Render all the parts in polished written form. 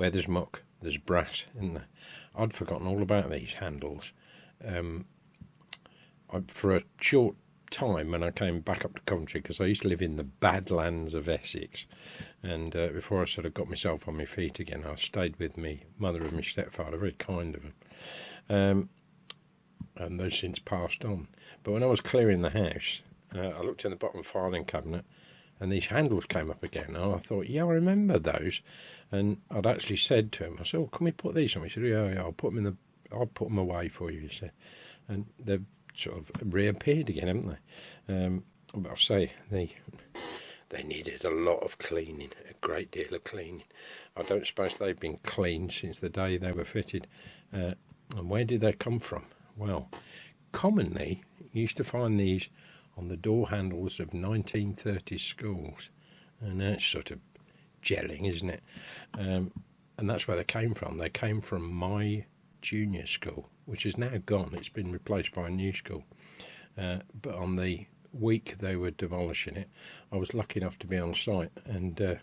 where there's muck, there's brass, isn't there? I'd forgotten all about these handles. For a short time when I came back up to Coventry, because I used to live in the Badlands of Essex, and before I sort of got myself on my feet again, I stayed with me mother and my stepfather, very kind of them, and they've since passed on. But when I was clearing the house, I looked in the bottom filing cabinet, and these handles came up again, and I thought, yeah, I remember those. And I'd actually said to him, I said, oh, can we put these on? He said, yeah, I'll put them away for you, he said. And they've sort of reappeared again, haven't they? But I'll say they needed a lot of cleaning, a great deal of cleaning. I don't suppose they've been cleaned since the day they were fitted. And where did they come from? Well, commonly you used to find these on the door handles of 1930s schools, and that's sort of gelling, isn't it? And that's where they came from. They came from my junior school, which is now gone. It's been replaced by a new school. But on the week they were demolishing it, I was lucky enough to be on site, and the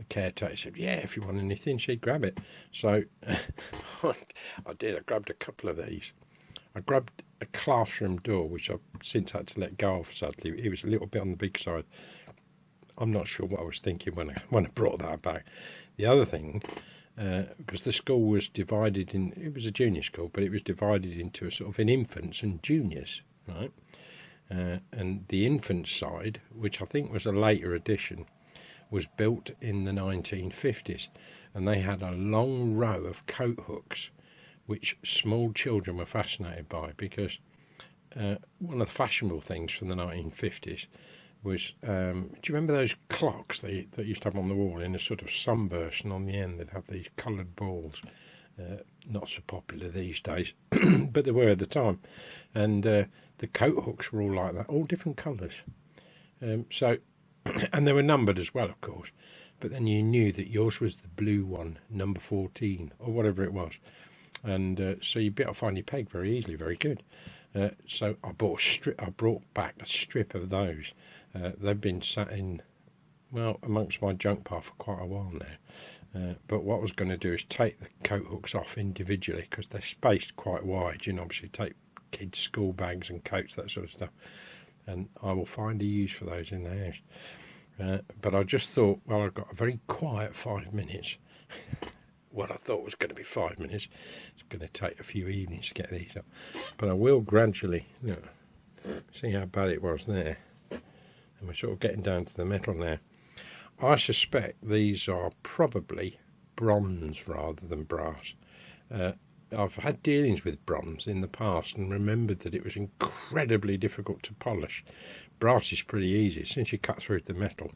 caretaker said, yeah, if you want anything, she'd grab it. So I did. I grabbed a couple of these. I grabbed a classroom door, which I've since had to let go of, sadly. It was a little bit on the big side. I'm not sure what I was thinking when I brought that back. The other thing, because the school was divided in, it was a junior school, but it was divided into a sort of an infants and juniors, right? And the infant side, which I think was a later addition, was built in the 1950s, and they had a long row of coat hooks which small children were fascinated by, because one of the fashionable things from the 1950s was, do you remember those clocks that used to have on the wall in a sort of sunburst, and on the end they'd have these coloured balls? Not so popular these days, but they were at the time. And the coat hooks were all like that, all different colours. So, and they were numbered as well, of course. But then you knew that yours was the blue one, number 14, or whatever it was. And so you'd be able to find your peg very easily, very good. So I brought back a strip of those. They've been sat in, well, amongst my junk pile for quite a while now. But what I was going to do is take the coat hooks off individually, because they're spaced quite wide. You know, obviously take kids' school bags and coats, that sort of stuff. And I will find a use for those in the house. But I just thought, well, I've got a very quiet 5 minutes. What I thought was going to be 5 minutes. It's going to take a few evenings to get these up. But I will gradually, see how bad it was there. And we're sort of getting down to the metal now. I suspect these are probably bronze rather than brass. I've had dealings with bronze in the past and remembered that it was incredibly difficult to polish. Brass is pretty easy. Since you cut through the metal,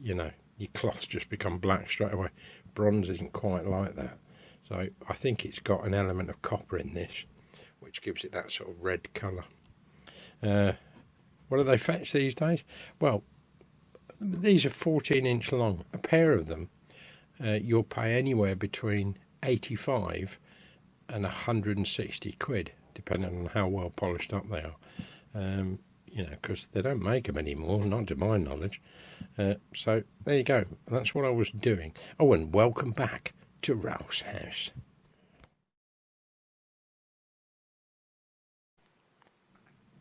your cloths just become black straight away. Bronze isn't quite like that. So I think it's got an element of copper in this, which gives it that sort of red colour. What do they fetch these days? Well, these are 14-inch long. A pair of them, you'll pay anywhere between 85 and 160 quid, depending on how well polished up they are. Because they don't make them anymore, not to my knowledge. So there you go. That's what I was doing. Oh, and welcome back to Ralph's house.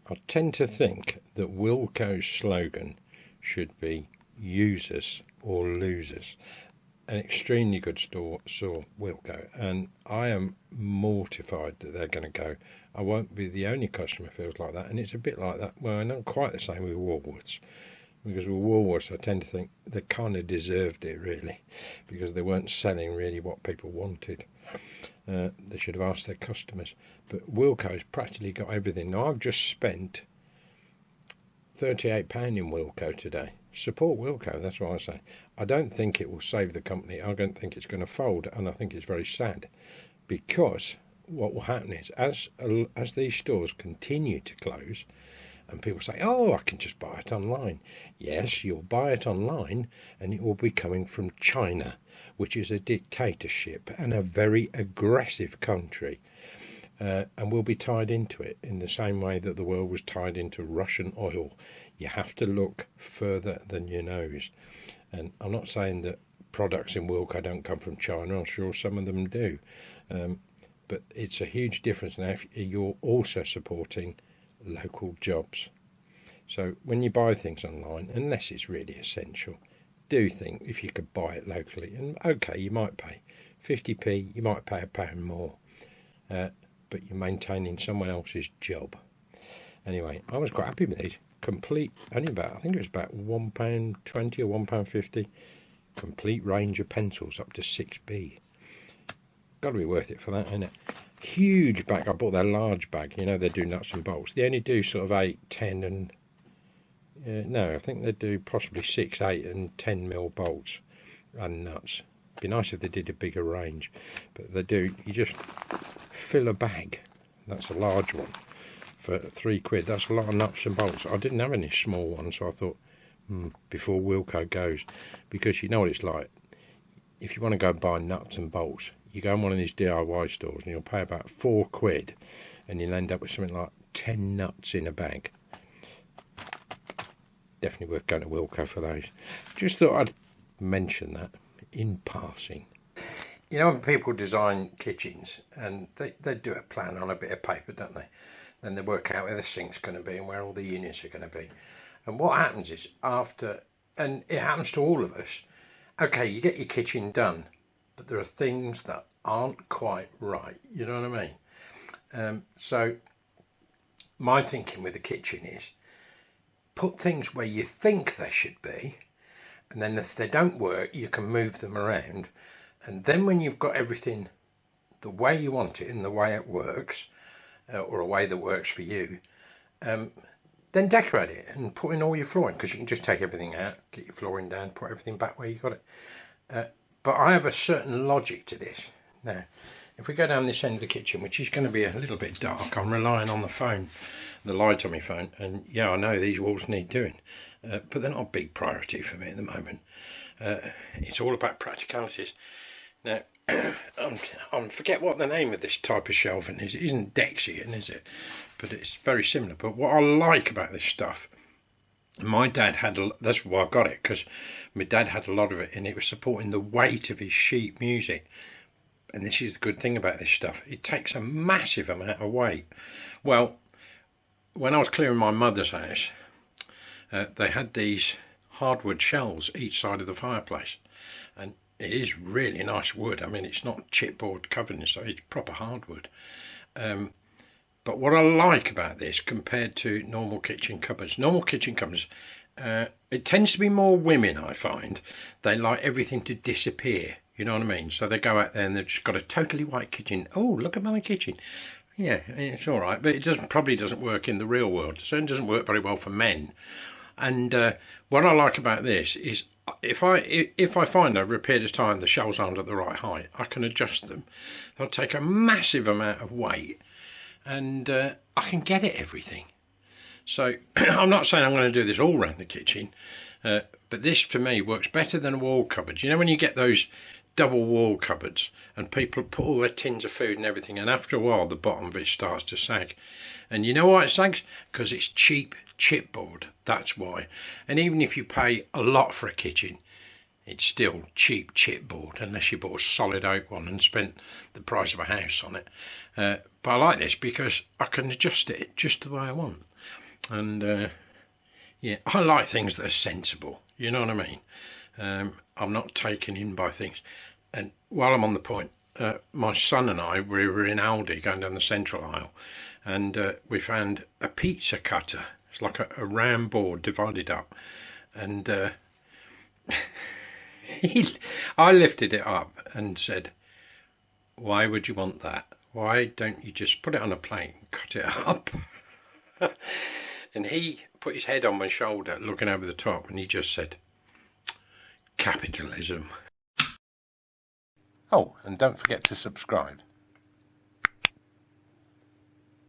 I tend to think that Wilko's slogan should be users or losers. An extremely good store saw Wilko, and I am mortified that they're going to go. I won't be the only customer who feels like that, and it's a bit like that. Well, not quite the same with Woolworths, because with Woolworths I tend to think they kind of deserved it, really, because they weren't selling really what people wanted. They should have asked their customers. But Wilko's practically got everything. Now, I've just spent £38 in Wilko today. Support Wilko, that's what I say. I don't think it will save the company. I don't think it's going to fold, and I think it's very sad, because what will happen is, as these stores continue to close, and people say, oh, I can just buy it online. Yes, you'll buy it online, and it will be coming from China, which is a dictatorship and a very aggressive country. And we'll be tied into it in the same way that the world was tied into Russian oil. You have to look further than your nose. And I'm not saying that products in Wilko don't come from China. I'm sure some of them do. But it's a huge difference now if you're also supporting local jobs. So when you buy things online, unless it's really essential, do think if you could buy it locally. And okay, you might pay 50p, you might pay £1 more, but you're maintaining someone else's job. Anyway, I was quite happy with these. Complete, only about, I think it was about £1.20 or £1.50. Complete range of pencils up to 6B. Got to be worth it for that, isn't it? Huge bag. I bought their large bag. You know, they do nuts and bolts. They only do sort of 8, 10 and... no, I think they do possibly 6, 8 and 10mm bolts and nuts. It'd be nice if they did a bigger range. But they do. You just fill a bag. That's a large one for £3. That's a lot of nuts and bolts. I didn't have any small ones, so I thought, before Wilko goes. Because you know what it's like. If you want to go buy nuts and bolts, you go in one of these DIY stores and you'll pay about £4 and you'll end up with something like 10 nuts in a bag. Definitely worth going to Wilko for those. Just thought I'd mention that in passing. You know when people design kitchens and they do a plan on a bit of paper, don't they? Then they work out where the sink's going to be and where all the units are going to be. And what happens is after, and it happens to all of us, okay, you get your kitchen done, but there are things that aren't quite right, you know what I mean? So my thinking with the kitchen is put things where you think they should be, and then if they don't work, you can move them around. And then when you've got everything the way you want it and the way it works, or a way that works for you, then decorate it and put in all your flooring, because you can just take everything out, get your flooring down, put everything back where you got it. But I have a certain logic to this. Now, if we go down this end of the kitchen, which is going to be a little bit dark, I'm relying on the phone, the light on my phone, and yeah, I know these walls need doing, but they're not a big priority for me at the moment. It's all about practicalities. Now, I forget what the name of this type of shelving is. It isn't Dexian, is it? But it's very similar. But what I like about this stuff, my dad had, that's why I got it, because my dad had a lot of it, and it was supporting the weight of his sheet music. And this is the good thing about this stuff. It takes a massive amount of weight. Well, when I was clearing my mother's house, they had these hardwood shelves each side of the fireplace. And it is really nice wood. I mean, it's not chipboard covered, so it's proper hardwood. But what I like about this compared to normal kitchen cupboards, it tends to be more women, I find. They like everything to disappear, you know what I mean? So they go out there and they've just got a totally white kitchen. Oh, look at my kitchen. Yeah, it's all right, but it probably doesn't work in the real world. It certainly doesn't work very well for men. And what I like about this is if I find over a period of time the shelves aren't at the right height, I can adjust them. They'll take a massive amount of weight, and I can get at everything. So I'm not saying I'm going to do this all around the kitchen, but this for me works better than a wall cupboard. You know when you get those double wall cupboards and people put all their tins of food and everything, and after a while the bottom of it starts to sag. And you know why it sags? Because it's cheap chipboard, that's why. And even if you pay a lot for a kitchen, it's still cheap chipboard, unless you bought a solid oak one and spent the price of a house on it. But I like this because I can adjust it just the way I want. And yeah, I like things that are sensible, you know what I mean? I'm not taken in by things. And while I'm on the point, my son and I, we were in Aldi going down the central aisle, and we found a pizza cutter. It's like a round board divided up, and I lifted it up and said, "Why would you want that? Why don't you just put it on a plate and cut it up?" And he put his head on my shoulder looking over the top, and he just said, "Capitalism." Oh, and don't forget to subscribe.